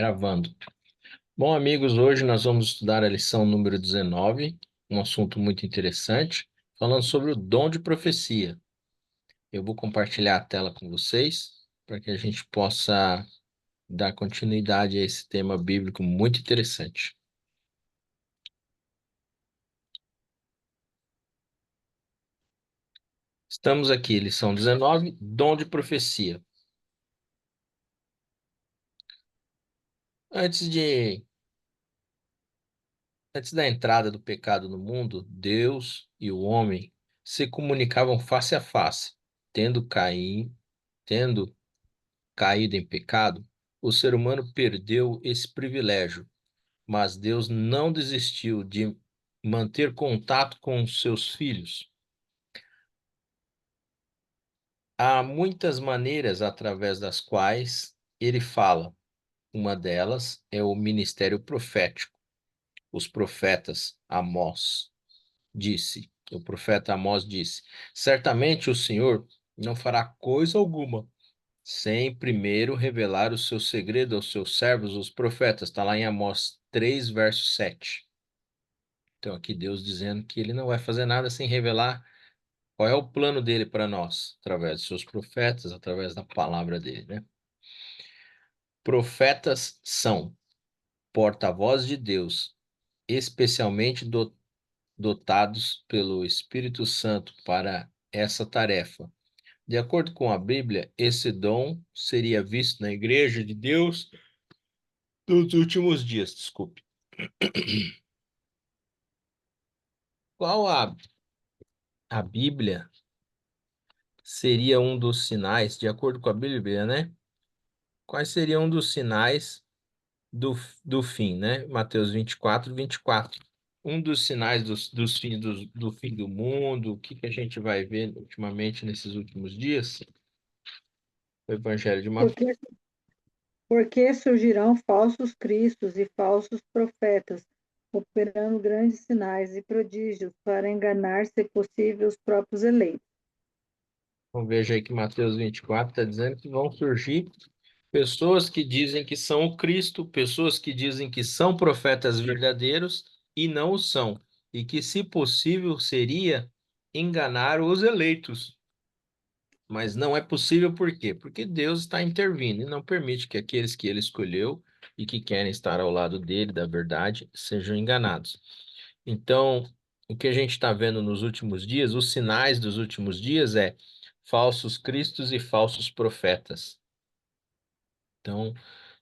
Gravando. Bom, amigos, hoje nós vamos estudar a lição número 19, um assunto muito interessante, falando sobre o dom de profecia. Eu vou compartilhar a tela com vocês para que a gente possa dar continuidade a esse tema bíblico muito interessante. Estamos aqui, lição 19, dom de profecia. Antes de, antes da entrada do pecado no mundo, Deus e o homem se comunicavam face a face, tendo tendo caído em pecado, o ser humano perdeu esse privilégio, mas Deus não desistiu de manter contato com os seus filhos. Há muitas maneiras através das quais ele fala. Uma delas é o ministério profético. Os profetas o profeta Amós disse: Certamente o Senhor não fará coisa alguma sem primeiro revelar o seu segredo aos seus servos, os profetas. Está lá em Amós 3, verso 7. Então, aqui Deus dizendo que ele não vai fazer nada sem revelar qual é o plano dele para nós, através de seus profetas, através da palavra dele, né? Profetas são porta-voz de Deus, especialmente dotados pelo Espírito Santo para essa tarefa. De acordo com a Bíblia, esse dom seria visto na Igreja de Deus dos últimos dias, desculpe. Qual a Bíblia seria um dos sinais, de acordo com a Bíblia, né? Quais seriam um dos sinais do fim, né? Mateus 24. Um dos sinais do fim do mundo, o que que a gente vai ver ultimamente nesses últimos dias? O Evangelho de Mateus. Porque, porque surgirão falsos cristos e falsos profetas, operando grandes sinais e prodígios para enganar, se possível, os próprios eleitos. Então, veja aí que Mateus 24 está dizendo que vão surgir pessoas que dizem que são o Cristo, pessoas que dizem que são profetas verdadeiros e não o são. E que, se possível, seria enganar os eleitos. Mas não é possível por quê? Porque Deus está intervindo e não permite que aqueles que ele escolheu e que querem estar ao lado dele, da verdade, sejam enganados. Então, o que a gente está vendo nos últimos dias, os sinais dos últimos dias é falsos cristos e falsos profetas. Então,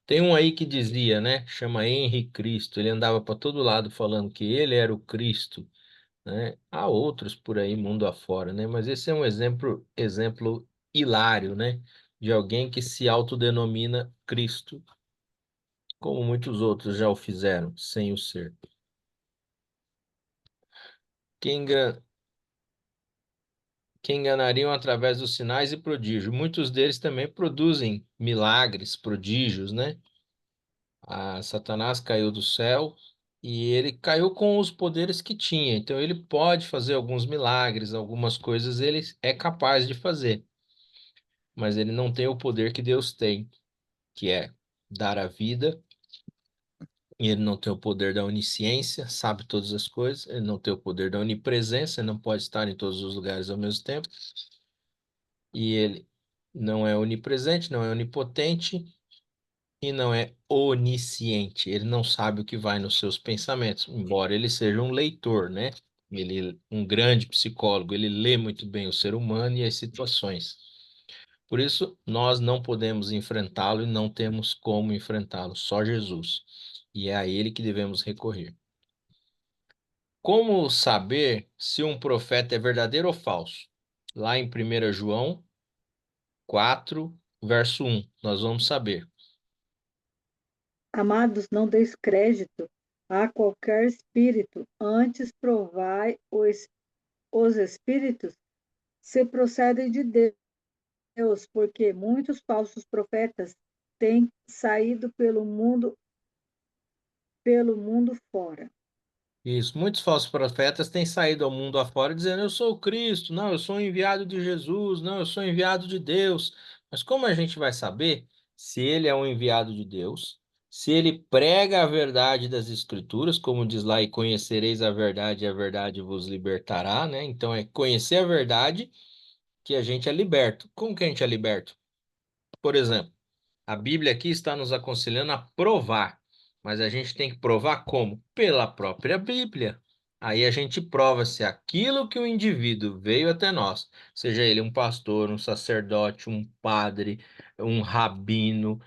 tem um aí que dizia, né? Chama Henri Cristo. Ele andava para todo lado falando que ele era o Cristo, né? Há outros por aí, mundo afora, né? Mas esse é um exemplo hilário, né? De alguém que se autodenomina Cristo, como muitos outros já o fizeram, sem o ser. Que, engan... que enganariam através dos sinais e prodígios. Muitos deles também produzem milagres, prodígios, né? Satanás caiu do céu e ele caiu com os poderes que tinha. Então ele pode fazer alguns milagres, algumas coisas ele é capaz de fazer, mas ele não tem o poder que Deus tem, que é dar a vida. E ele não tem o poder da onisciência, sabe todas as coisas. Ele não tem o poder da onipresença, ele não pode estar em todos os lugares ao mesmo tempo. E ele não é onipresente, não é onipotente e não é onisciente. Ele não sabe o que vai nos seus pensamentos, embora ele seja um leitor, né? Ele um grande psicólogo, ele lê muito bem o ser humano e as situações. Por isso, nós não podemos enfrentá-lo e não temos como enfrentá-lo, só Jesus. E é a ele que devemos recorrer. Como saber se um profeta é verdadeiro ou falso? Lá em 1 João 4, verso 1, nós vamos saber. Amados, não deis crédito a qualquer espírito, antes provai os espíritos se procedem de Deus, porque muitos falsos profetas têm saído pelo mundo fora. Isso, muitos falsos profetas têm saído ao mundo afora dizendo: Eu sou o Cristo, não, eu sou o enviado de Jesus, não, eu sou o enviado de Deus. Mas como a gente vai saber se ele é um enviado de Deus Se ele prega a verdade das Escrituras, como diz lá, e conhecereis a verdade vos libertará, né? Então é conhecer a verdade que a gente é liberto. Como que a gente é liberto? Por exemplo, a Bíblia aqui está nos aconselhando a provar, mas a gente tem que provar como? Pela própria Bíblia. Aí a gente prova se aquilo que o indivíduo veio até nós, seja ele um pastor, um sacerdote, um padre, um rabino,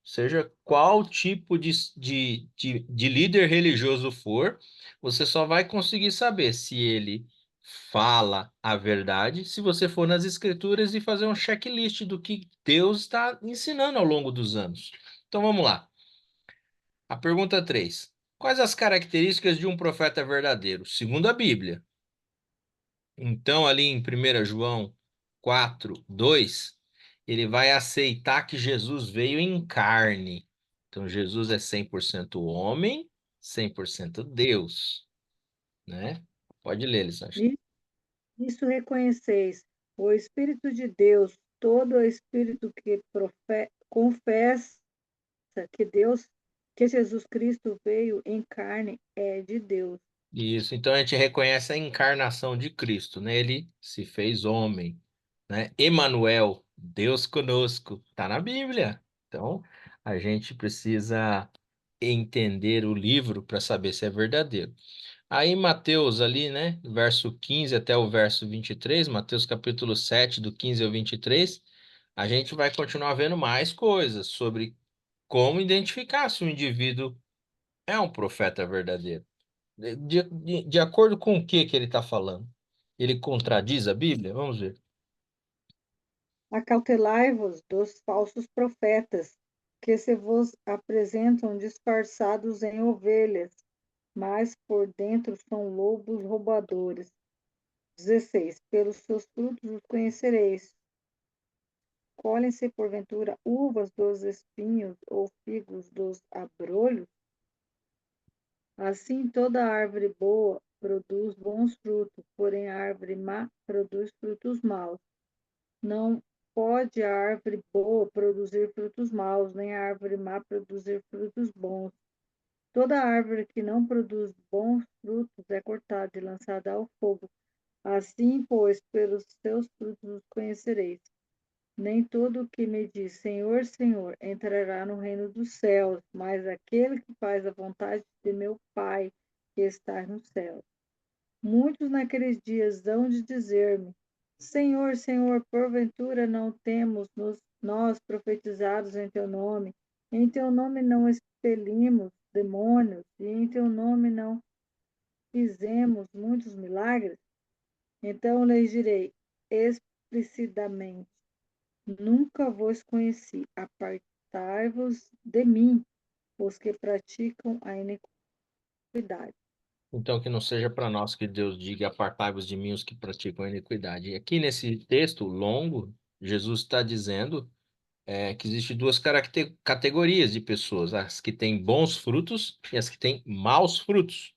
seja qual tipo de líder religioso for, você só vai conseguir saber se ele fala a verdade se você for nas escrituras e fazer um checklist do que Deus está ensinando ao longo dos anos. Então vamos lá. A pergunta 3: quais as características de um profeta verdadeiro? Segundo a Bíblia. Então, ali em 1 João 4:2, ele vai aceitar que Jesus veio em carne. Então, Jesus é 100% homem, 100% Deus, né? Pode ler, Lisandro. Ni- Nisso reconheceis o Espírito de Deus, todo o Espírito que confessa que Deus, que Jesus Cristo veio em carne, é de Deus. Isso, então a gente reconhece a encarnação de Cristo, né? Ele se fez homem, né? Emanuel, Deus conosco, tá na Bíblia. Então, a gente precisa entender o livro para saber se é verdadeiro. Aí Mateus ali, né, verso 15 até o verso 23, Mateus capítulo 7, do 15 ao 23, a gente vai continuar vendo mais coisas sobre como identificar se o indivíduo é um profeta verdadeiro. De acordo com o que ele está falando? Ele contradiz a Bíblia? Vamos ver. Acautelai-vos dos falsos profetas, que se vos apresentam disfarçados em ovelhas, mas por dentro são lobos roubadores. 16. Pelos seus frutos os conhecereis. Colhem-se, porventura, uvas dos espinhos ou figos dos abrolhos? Assim, toda árvore boa produz bons frutos, porém a árvore má produz frutos maus. Não pode a árvore boa produzir frutos maus, nem a árvore má produzir frutos bons. Toda árvore que não produz bons frutos é cortada e lançada ao fogo. Assim, pois, pelos seus frutos os conhecereis. Nem todo o que me diz Senhor, Senhor entrará no reino dos céus, mas aquele que faz a vontade de meu Pai que está no céu. Muitos naqueles dias hão de dizer-me: Senhor, Senhor, porventura não temos nós profetizados em teu nome? Em teu nome não expelimos demônios, e em teu nome não fizemos muitos milagres? Então lhes direi explicitamente: Nunca vos conheci. Apartai-vos de mim, os que praticam a iniquidade. Então, que não seja para nós que Deus diga: apartai-vos de mim os que praticam a iniquidade. E aqui nesse texto longo, Jesus está dizendo que existem duas categorias de pessoas: as que têm bons frutos e as que têm maus frutos.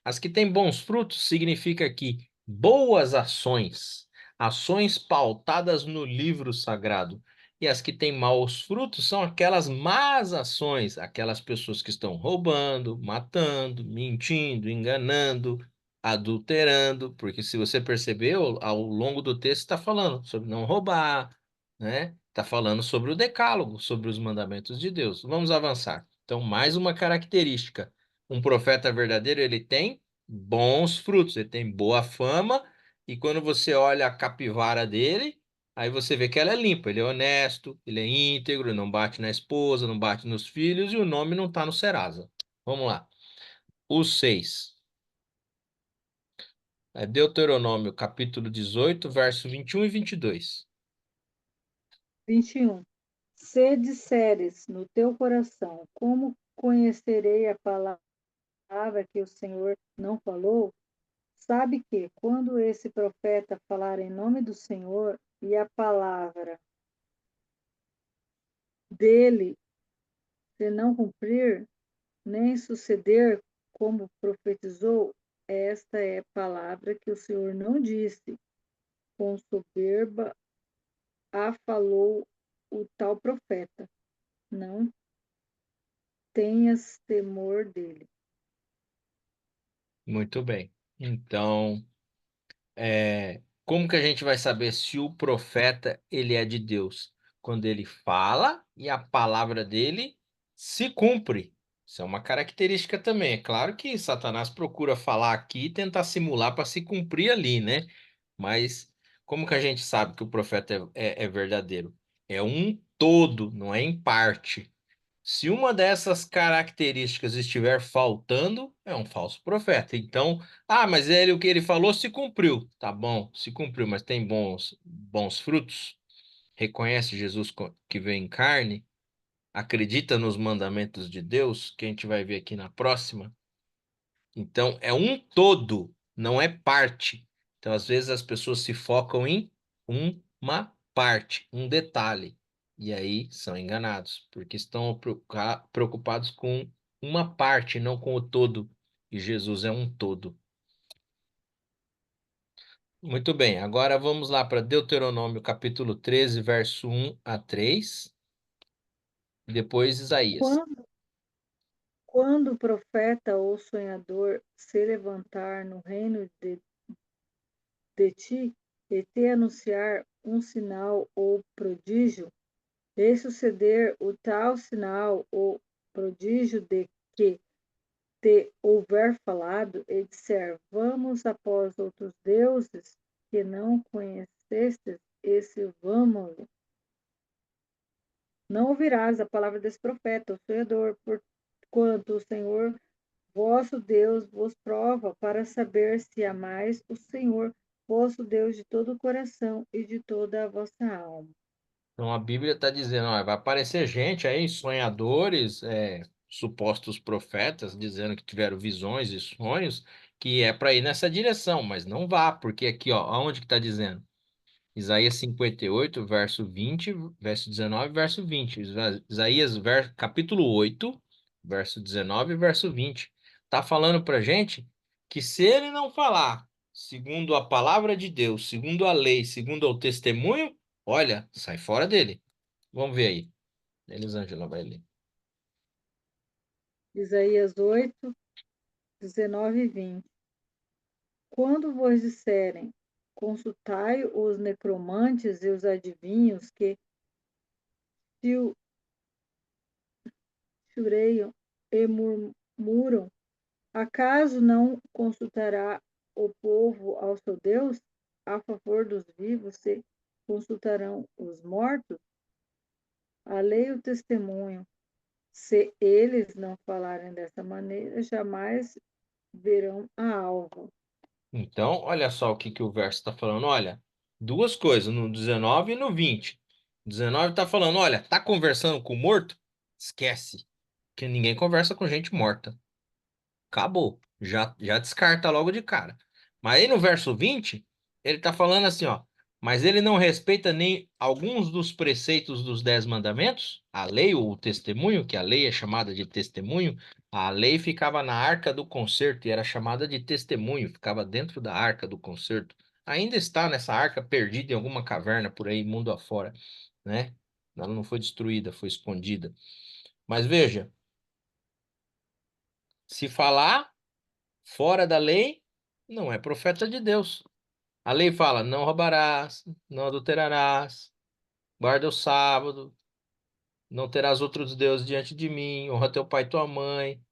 As que têm bons frutos significa que boas ações, ações pautadas no livro sagrado. E as que têm maus frutos são aquelas más ações, aquelas pessoas que estão roubando, matando, mentindo, enganando, adulterando, porque se você percebeu, ao longo do texto está falando sobre não roubar, né? Está falando sobre o decálogo, sobre os mandamentos de Deus. Vamos avançar. Então, mais uma característica: um profeta verdadeiro, ele tem bons frutos, ele tem boa fama, e quando você olha a capivara dele, aí você vê que ela é limpa, ele é honesto, ele é íntegro, não bate na esposa, não bate nos filhos, e o nome não está no Serasa. Vamos lá. O 6. É Deuteronômio, capítulo 18, verso 21 e 22. 21. Se disseres no teu coração, como conhecerei a palavra que o Senhor não falou? Sabe que, quando esse profeta falar em nome do Senhor e a palavra dele se não cumprir, nem suceder como profetizou, esta é a palavra que o Senhor não disse. Com soberba a falou o tal profeta. Não tenhas temor dele. Muito bem. Então, como que a gente vai saber se o profeta ele é de Deus? Quando ele fala e a palavra dele se cumpre. Isso é uma característica também. É claro que Satanás procura falar aqui e tentar simular para se cumprir ali, né? Mas como que a gente sabe que o profeta é verdadeiro? É um todo, não é em parte. Se uma dessas características estiver faltando, é um falso profeta. Então, mas o que ele falou se cumpriu. Tá bom, se cumpriu, mas tem bons frutos? Reconhece Jesus que veio em carne? Acredita nos mandamentos de Deus, que a gente vai ver aqui na próxima? Então, é um todo, não é parte. Então, às vezes, as pessoas se focam em uma parte, um detalhe. E aí são enganados, porque estão preocupados com uma parte, não com o todo. E Jesus é um todo. Muito bem, agora vamos lá para Deuteronômio capítulo 13, verso 1 a 3. E depois Isaías. Quando o profeta ou sonhador se levantar no reino de ti e te anunciar um sinal ou prodígio, e suceder o tal sinal ou prodígio de que te houver falado, e disser, vamos após outros deuses que não conhecestes, e vamos, não ouvirás a palavra desse profeta, o sonhador, porquanto o Senhor vosso Deus vos prova para saber se amais o Senhor vosso Deus de todo o coração e de toda a vossa alma. Então a Bíblia está dizendo, ó, vai aparecer gente aí, sonhadores, supostos profetas, dizendo que tiveram visões e sonhos, que é para ir nessa direção, mas não vá, porque aqui, ó, aonde que está dizendo? Isaías 58, verso 20, verso 19, verso 20. Isaías, capítulo 8, verso 19 e verso 20. Tá falando pra gente que se ele não falar segundo a palavra de Deus, segundo a lei, segundo o testemunho, olha, sai fora dele. Vamos ver aí. Elisângela vai ler. Isaías 8, 19 e 20. Quando vos disserem, consultai os necromantes e os adivinhos que chureiam e murmuram, acaso não consultará o povo ao seu Deus? A favor dos vivos se consultarão os mortos? A lei e o testemunho, se eles não falarem dessa maneira, jamais verão a alvo. Então, olha só o que, que o verso está falando. Olha, duas coisas, no 19 e no 20. 19 está falando, olha, tá conversando com o morto? Esquece, que ninguém conversa com gente morta. Acabou. Já descarta logo de cara. Mas aí no verso 20 ele está falando assim, ó. Mas ele não respeita nem alguns dos preceitos dos 10 mandamentos, a lei ou o testemunho, que a lei é chamada de testemunho. A lei ficava na arca do concerto e era chamada de testemunho, ficava dentro da arca do concerto. Ainda está nessa arca perdida em alguma caverna por aí, mundo afora, né? Ela não foi destruída, foi escondida. Mas veja, se falar fora da lei, não é profeta de Deus. A lei fala: não roubarás, não adulterarás, guarda o sábado, não terás outros deuses diante de mim, honra teu pai e tua mãe,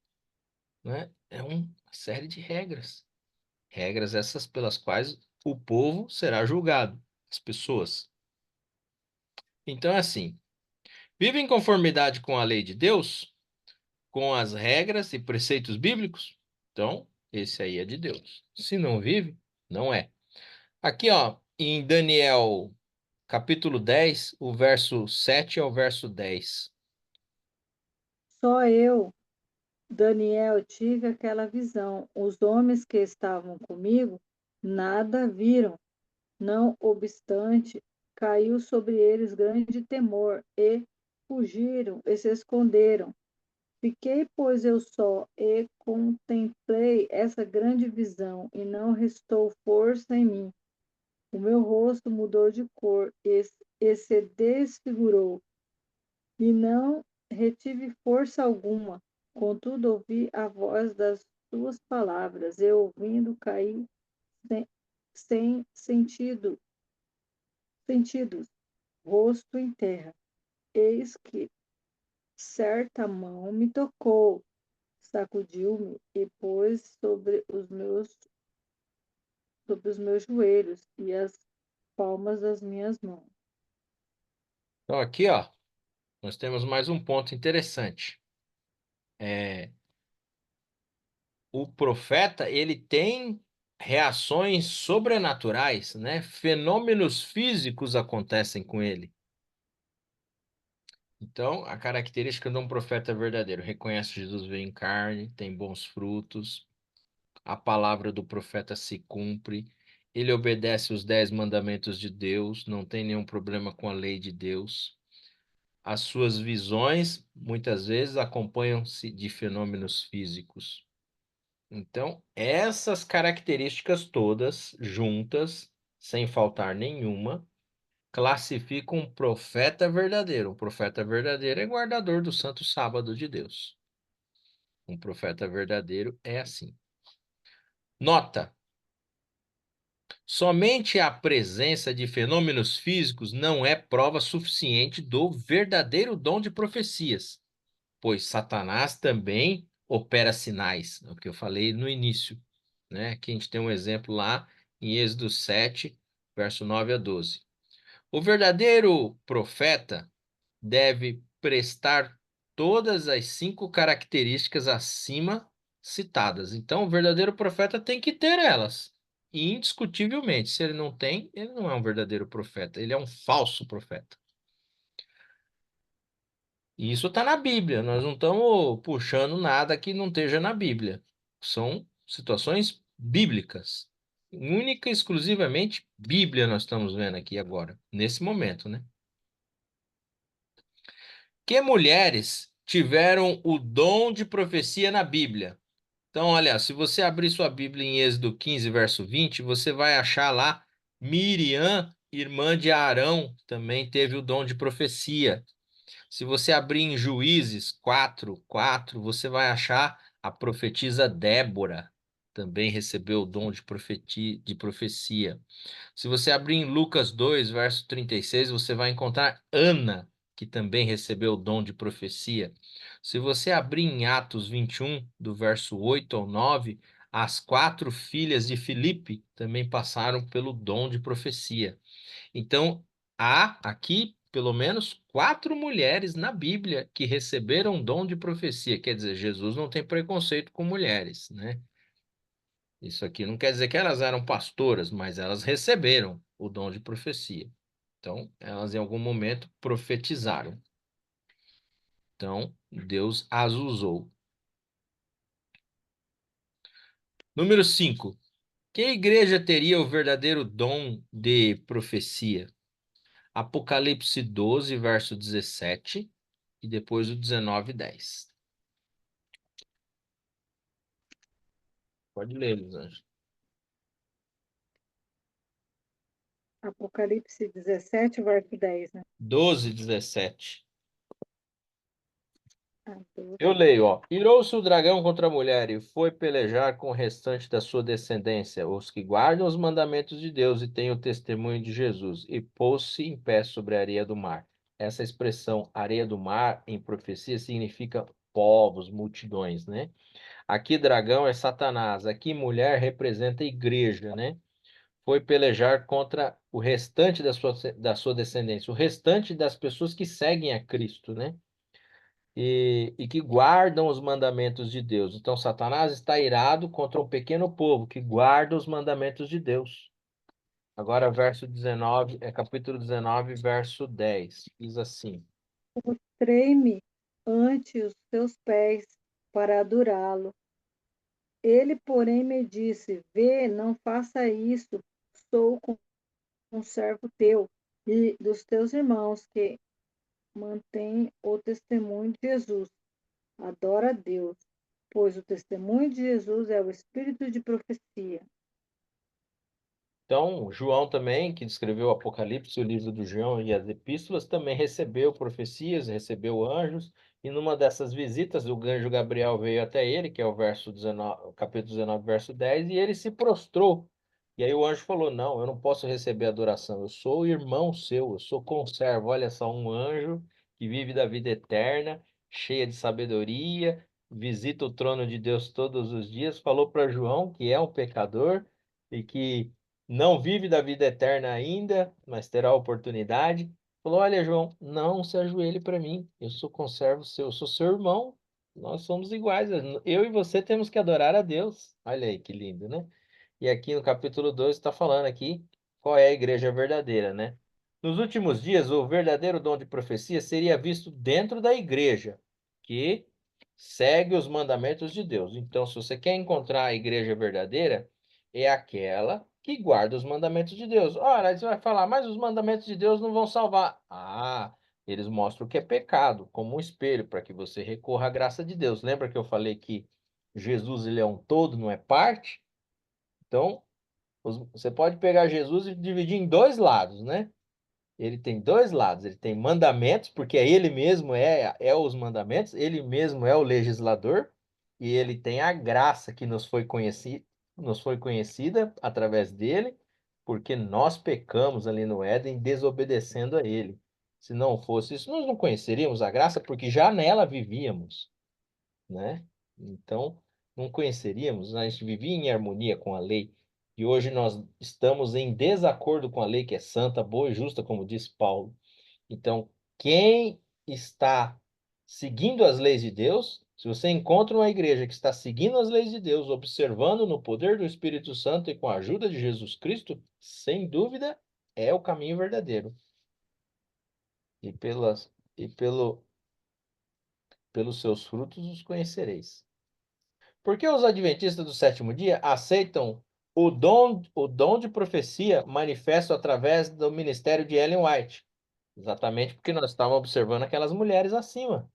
né? É uma série de regras. Regras essas pelas quais o povo será julgado, as pessoas. Então é assim: vive em conformidade com a lei de Deus, com as regras e preceitos bíblicos. Então, esse aí é de Deus. Se não vive, não é. Aqui, ó, em Daniel, capítulo 10, o verso 7 ao verso 10. Só eu, Daniel, tive aquela visão. Os homens que estavam comigo nada viram. Não obstante, caiu sobre eles grande temor e fugiram e se esconderam. Fiquei, pois, eu só e contemplei essa grande visão, e não restou força em mim. O meu rosto mudou de cor e se desfigurou, e não retive força alguma. Contudo, ouvi a voz das tuas palavras. Eu, ouvindo, caí sem sentidos, rosto em terra. Eis que certa mão me tocou, sacudiu-me e pôs sobre os meus joelhos e as palmas das minhas mãos. Então, aqui, ó, nós temos mais um ponto interessante. O profeta, ele tem reações sobrenaturais, né? Fenômenos físicos acontecem com ele. Então, a característica de um profeta verdadeiro: reconhece Jesus veio em carne, tem bons frutos, a palavra do profeta se cumpre, ele obedece os 10 mandamentos de Deus, não tem nenhum problema com a lei de Deus. As suas visões, muitas vezes, acompanham-se de fenômenos físicos. Então, essas características todas juntas, sem faltar nenhuma, classificam um profeta verdadeiro. Um profeta verdadeiro é guardador do santo sábado de Deus. Um profeta verdadeiro é assim. Nota: somente a presença de fenômenos físicos não é prova suficiente do verdadeiro dom de profecias, pois Satanás também opera sinais, é o que eu falei no início, né? Aqui a gente tem um exemplo lá em Êxodo 7, verso 9 a 12. O verdadeiro profeta deve prestar todas as 5 características acima citadas. Então, o verdadeiro profeta tem que ter elas. E indiscutivelmente, se ele não tem, ele não é um verdadeiro profeta, ele é um falso profeta. E isso está na Bíblia, nós não estamos puxando nada que não esteja na Bíblia. São situações bíblicas. Única e exclusivamente Bíblia nós estamos vendo aqui agora, nesse momento, né? Que mulheres tiveram o dom de profecia na Bíblia? Então, olha, se você abrir sua Bíblia em Êxodo 15, verso 20, você vai achar lá Miriam, irmã de Arão, também teve o dom de profecia. Se você abrir em Juízes 4:4, você vai achar a profetisa Débora, também recebeu o dom de profecia. Se você abrir em Lucas 2, verso 36, você vai encontrar Ana, que também recebeu o dom de profecia. Se você abrir em Atos 21, do verso 8 ao 9, as 4 filhas de Filipe também passaram pelo dom de profecia. Então, há aqui pelo menos 4 mulheres na Bíblia que receberam o dom de profecia. Quer dizer, Jesus não tem preconceito com mulheres, né? Isso aqui não quer dizer que elas eram pastoras, mas elas receberam o dom de profecia. Então, elas em algum momento profetizaram. Então, Deus as usou. Número 5. Que igreja teria o verdadeiro dom de profecia? Apocalipse 12, verso 17, e depois o 19:10. Pode ler, Elisângela. Apocalipse 17, verso 10, né? 12:17. Ah, Eu leio, ó. Irou-se o dragão contra a mulher e foi pelejar com o restante da sua descendência, os que guardam os mandamentos de Deus e têm o testemunho de Jesus, e pôs-se em pé sobre a areia do mar. Essa expressão areia do mar em profecia significa povos, multidões, né? Aqui dragão é Satanás, aqui mulher representa a igreja, né? Foi pelejar contra o restante da sua descendência, o restante das pessoas que seguem a Cristo, né? E que guardam os mandamentos de Deus. Então, Satanás está irado contra um pequeno povo que guarda os mandamentos de Deus. Agora, verso 19, capítulo 19, verso 10. Diz assim: Prostrei-me ante os seus pés para adorá-lo. Ele, porém, me disse: Vê, não faça isso, sou um servo teu e dos teus irmãos que mantêm o testemunho de Jesus. Adora a Deus, pois o testemunho de Jesus é o espírito de profecia. Então, João também, que descreveu o Apocalipse, o livro do João e as epístolas, também recebeu profecias, recebeu anjos, e numa dessas visitas, o anjo Gabriel veio até ele, que é o verso 19, capítulo 19, verso 10, e ele se prostrou. E aí o anjo falou: Não, eu não posso receber adoração, eu sou irmão seu, eu sou conservo. Olha só, um anjo que vive da vida eterna, cheia de sabedoria, visita o trono de Deus todos os dias, falou para João que é um pecador e que não vive da vida eterna ainda, mas terá a oportunidade. Falou: Olha, João, não se ajoelhe para mim, eu sou conservo seu, eu sou seu irmão, nós somos iguais, eu e você temos que adorar a Deus. Olha aí que lindo, né? E aqui no capítulo 2 está falando aqui qual é a igreja verdadeira, né? Nos últimos dias, o verdadeiro dom de profecia seria visto dentro da igreja, que segue os mandamentos de Deus. Então, se você quer encontrar a igreja verdadeira, é aquela que guarda os mandamentos de Deus. Ora, aí você vai falar, mas os mandamentos de Deus não vão salvar. Ah, eles mostram o que é pecado, como um espelho, para que você recorra à graça de Deus. Lembra que eu falei que Jesus ele é um todo, não é parte? Então, você pode pegar Jesus e dividir em dois lados, né? Ele tem dois lados. Ele tem mandamentos, porque ele mesmo é os mandamentos, ele mesmo é o legislador, e ele tem a graça que nos foi conhecida através dele, porque nós pecamos ali no Éden, desobedecendo a ele. Se não fosse isso, nós não conheceríamos a graça, porque já nela vivíamos, né? Então, não conheceríamos, a gente vivia em harmonia com a lei, e hoje nós estamos em desacordo com a lei que é santa, boa e justa, como diz Paulo. Então, quem está seguindo as leis de Deus, se você encontra uma igreja que está seguindo as leis de Deus, observando no poder do Espírito Santo e com a ajuda de Jesus Cristo, sem dúvida, é o caminho verdadeiro. E pelos seus frutos os conhecereis. Por que os adventistas do sétimo dia aceitam o dom de profecia manifesto através do ministério de Ellen White? Exatamente porque nós estávamos observando aquelas mulheres acima.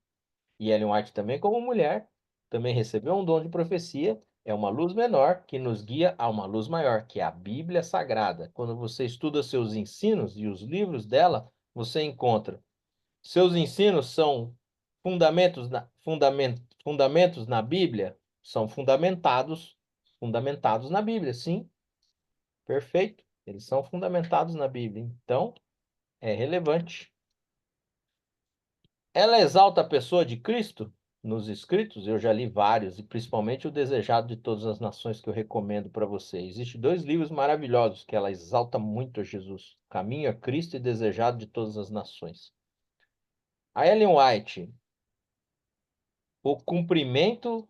E Ellen White também, como mulher, também recebeu um dom de profecia. É uma luz menor que nos guia a uma luz maior, que é a Bíblia Sagrada. Quando você estuda seus ensinos e os livros dela, você encontra seus ensinos são fundamentos na Bíblia? São fundamentados na Bíblia, sim, perfeito. Eles são fundamentados na Bíblia, então é relevante. Ela exalta a pessoa de Cristo? Nos escritos, eu já li vários, e principalmente o Desejado de Todas as Nações, que eu recomendo para você. Existem dois livros maravilhosos que ela exalta muito a Jesus: Caminho a Cristo e Desejado de Todas as Nações. A Ellen White, o cumprimento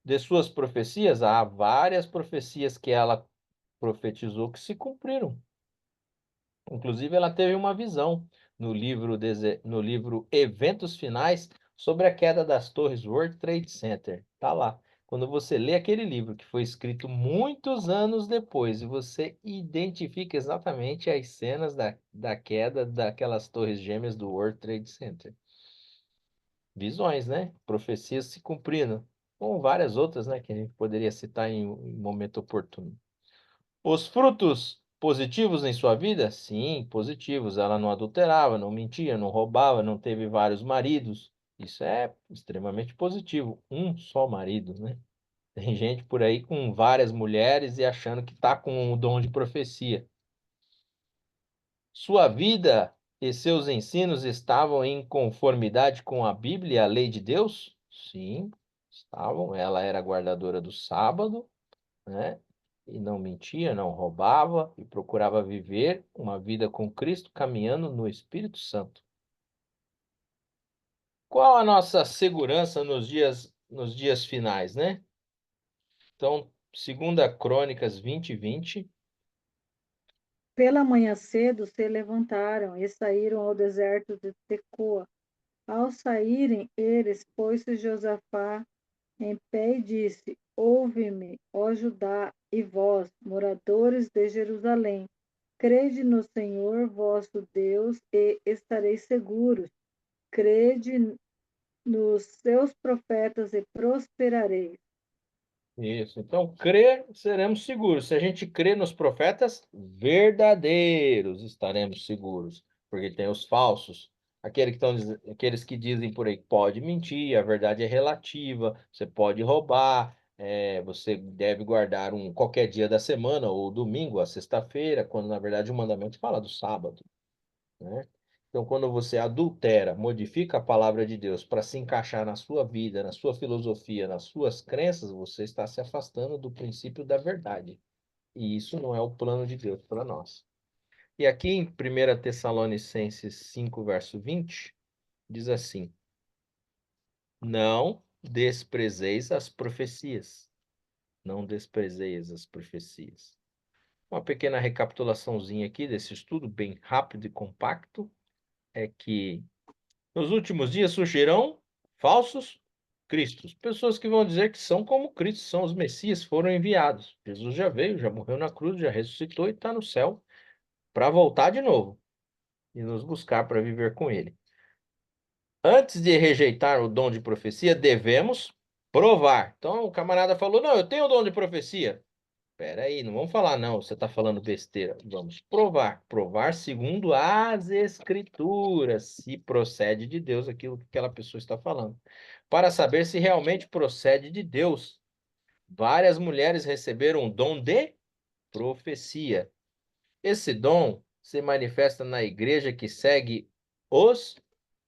de suas profecias, há várias profecias que ela profetizou que se cumpriram. Inclusive, ela teve uma visão no livro Eventos Finais sobre a queda das torres World Trade Center. Tá lá. Quando você lê aquele livro que foi escrito muitos anos depois e você identifica exatamente as cenas da queda daquelas torres gêmeas do World Trade Center. Visões, né? Profecias se cumprindo, com várias outras, né, que a gente poderia citar em momento oportuno. Os frutos positivos em sua vida? Sim, positivos. Ela não adulterava, não mentia, não roubava, não teve vários maridos. Isso é extremamente positivo. Um só marido, né? Tem gente por aí com várias mulheres e achando que está com o dom de profecia. Sua vida e seus ensinos estavam em conformidade com a Bíblia e a lei de Deus? Sim, estavam. Ela era guardadora do sábado, né? E não mentia, não roubava e procurava viver uma vida com Cristo, caminhando no Espírito Santo. Qual a nossa segurança nos dias finais, né? Então, 2 Crônicas 20:20. Pela manhã cedo se levantaram e saíram ao deserto de Tecoa. Ao saírem eles, pôs-se Josafá em pé e disse: Ouve-me, ó Judá, e vós, moradores de Jerusalém. Crede no Senhor vosso Deus e estareis seguros. Crede nos seus profetas e prosperareis. Isso. Então, crer, seremos seguros. Se a gente crê nos profetas verdadeiros, estaremos seguros. Porque tem os falsos. Aqueles que dizem por aí que pode mentir, a verdade é relativa, você pode roubar, você deve guardar qualquer dia da semana, ou domingo, a sexta-feira, quando na verdade o mandamento fala do sábado, né? Então, quando você adultera, modifica a palavra de Deus para se encaixar na sua vida, na sua filosofia, nas suas crenças, você está se afastando do princípio da verdade. E isso não é o plano de Deus para nós. E aqui em 1 Tessalonicenses 5, verso 20, diz assim: Não desprezeis as profecias. Não desprezeis as profecias. Uma pequena recapitulaçãozinha aqui desse estudo, bem rápido e compacto, é que nos últimos dias surgirão falsos cristos, pessoas que vão dizer que são como Cristo, são os Messias, foram enviados. Jesus já veio, já morreu na cruz, já ressuscitou e está no céu para voltar de novo e nos buscar para viver com Ele. Antes de rejeitar o dom de profecia, devemos provar. Então, o camarada falou: Não, eu tenho o dom de profecia. Espera aí, não vamos falar, não, você está falando besteira. Vamos provar. Provar segundo as Escrituras, se procede de Deus aquilo que aquela pessoa está falando. Para saber se realmente procede de Deus. Várias mulheres receberam o dom de profecia. Esse dom se manifesta na igreja que segue os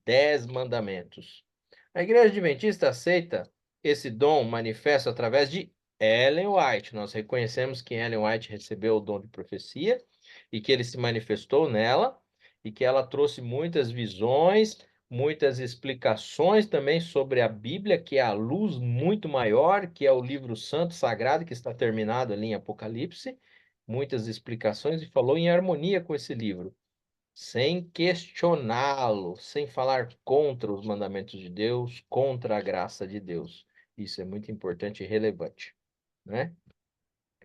10 mandamentos. A Igreja Adventista aceita esse dom manifesto através de Ellen White. Nós reconhecemos que Ellen White recebeu o dom de profecia e que ele se manifestou nela e que ela trouxe muitas visões, muitas explicações também sobre a Bíblia, que é a luz muito maior, que é o livro santo sagrado que está terminado ali em Apocalipse, muitas explicações e falou em harmonia com esse livro sem questioná-lo, sem falar contra os mandamentos de Deus, contra a graça de Deus. Isso é muito importante e relevante, né?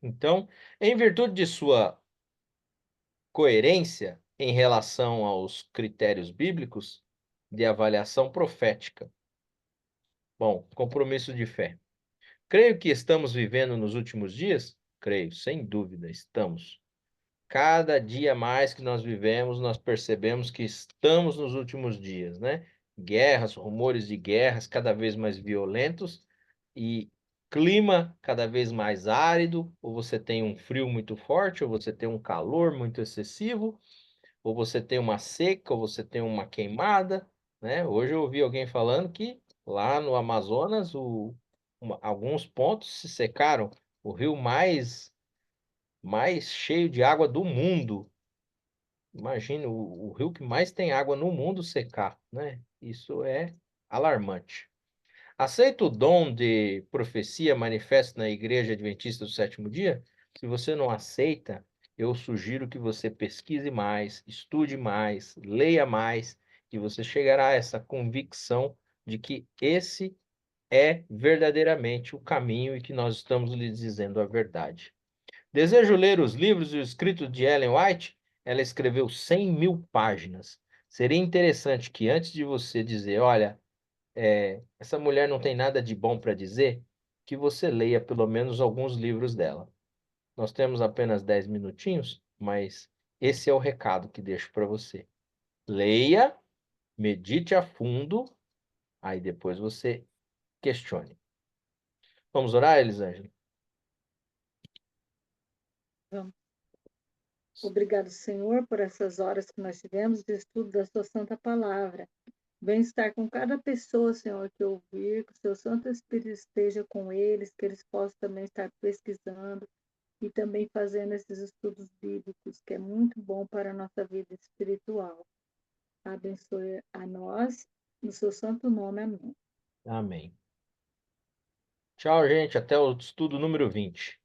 Então, em virtude de sua coerência em relação aos critérios bíblicos de avaliação profética. Bom, compromisso de fé. Creio que estamos vivendo nos últimos dias? Creio, sem dúvida, estamos. Cada dia mais que nós vivemos, nós percebemos que estamos nos últimos dias, né? Guerras, rumores de guerras cada vez mais violentos e clima cada vez mais árido, ou você tem um frio muito forte, ou você tem um calor muito excessivo, ou você tem uma seca, ou você tem uma queimada, né? Hoje eu ouvi alguém falando que lá no Amazonas alguns pontos se secaram, o rio mais cheio de água do mundo. Imagina, o rio que mais tem água no mundo secar, né? Isso é alarmante. Aceita o dom de profecia manifesto na Igreja Adventista do Sétimo Dia? Se você não aceita, eu sugiro que você pesquise mais, estude mais, leia mais, e você chegará a essa convicção de que esse é verdadeiramente o caminho e que nós estamos lhe dizendo a verdade. Desejo ler os livros e o escrito de Ellen White. Ela escreveu 100.000 páginas. Seria interessante que antes de você dizer, olha, essa mulher não tem nada de bom para dizer, que você leia pelo menos alguns livros dela. Nós temos apenas 10 minutinhos, mas esse é o recado que deixo para você. Leia, medite a fundo, aí depois você questione. Vamos orar, Elisângela? Vamos. Obrigado, Senhor, por essas horas que nós tivemos de estudo da sua santa palavra. Vem estar com cada pessoa, Senhor, que ouvir, que o seu Santo Espírito esteja com eles, que eles possam também estar pesquisando e também fazendo esses estudos bíblicos, que é muito bom para a nossa vida espiritual. Abençoe a nós, no seu santo nome, amém. Amém. Tchau, gente. Até o estudo número 20.